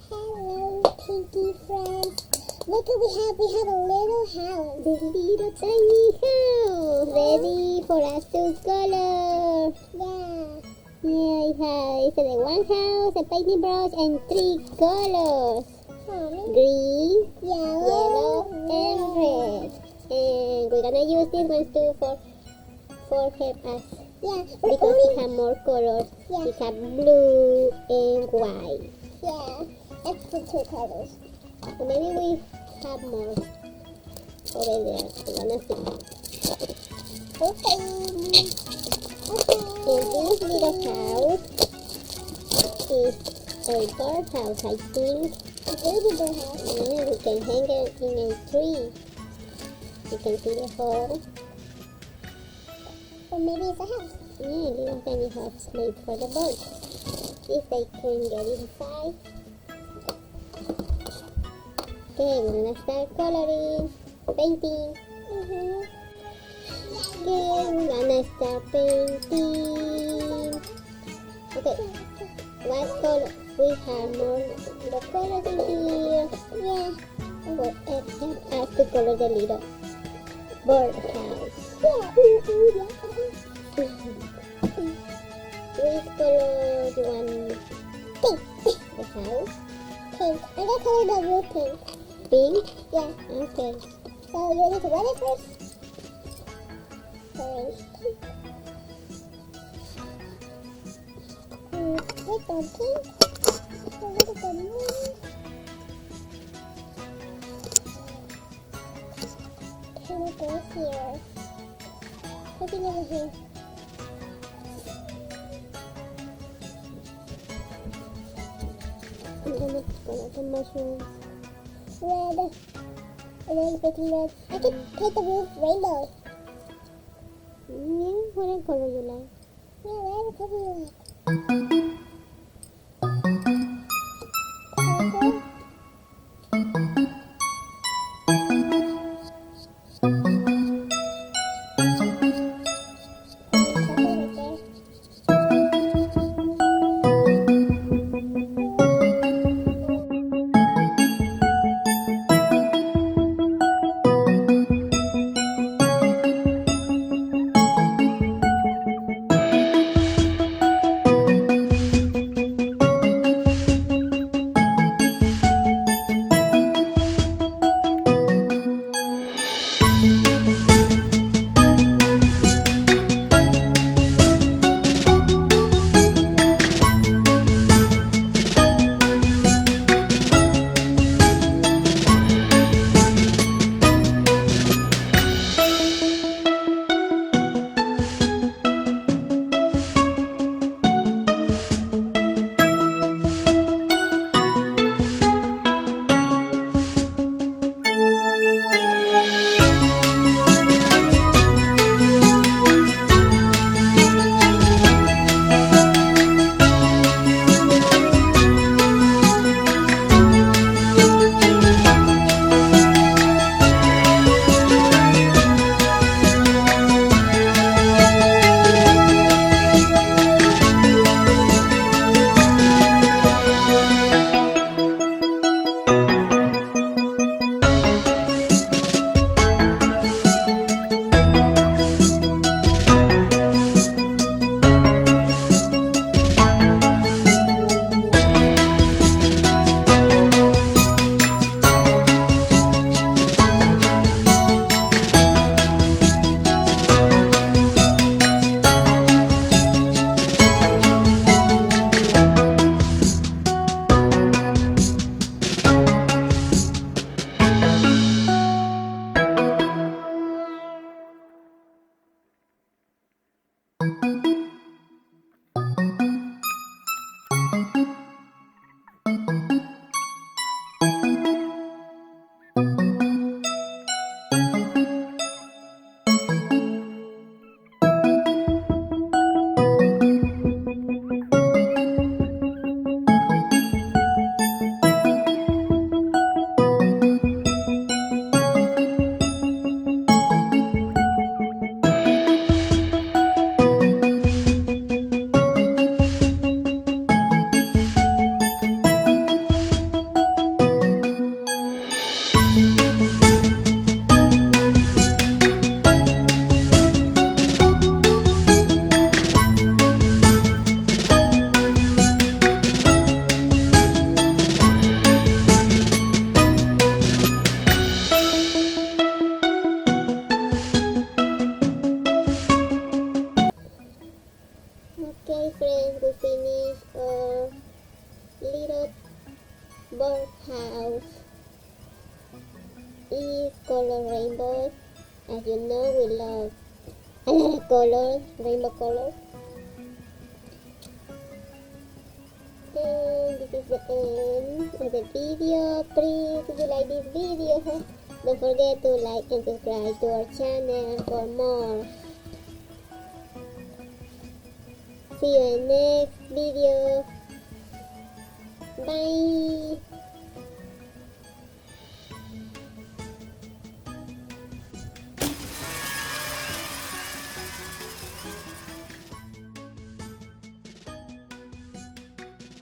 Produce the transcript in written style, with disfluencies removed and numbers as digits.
Hello, Pinky friends. Look what we have. We have a little house. The little tiny house. Ready for us to color. Yeah. Yeah, it's a one house, a painting brush, and 3 colors. Green, yellow, and red. And we're gonna use these ones too for help us. Yeah. Because we have more colors. Yeah. We have blue and white. Yeah. That's the 2 colors. So maybe we have more over there. We're gonna see. Okay. And this little house is a birdhouse, I think. A baby birdhouse. Yeah, we can hang it in a tree. You can see the hole. Or maybe it's a house. Yeah, little tiny house made for the birds. If they can get inside. Okay, we're gonna start coloring, painting. Okay, we're gonna start painting. Okay, what color? We have more the colors in here. Yeah. Well, help us to color the little bird house. Yeah. Which color do you want? Pink. The house? Pink. I'm gonna color the roof pink. Pink? Yeah. Okay. So you need to wet it first? Orange pink. With the pink. A little bit more. Can we go here? Something over here. I'm gonna color the mushrooms. Red. And then painting red. I can paint the roof rainbow. Yeah, what color you like? Yeah, whatever color you like. Okay, friends, we finished our little bird house. Is color rainbows. As you know, we love a lot of colors, rainbow colors. And this is the end of the video. Please, if you like this video, don't forget to like and subscribe to our channel for more. See you in next video. Bye.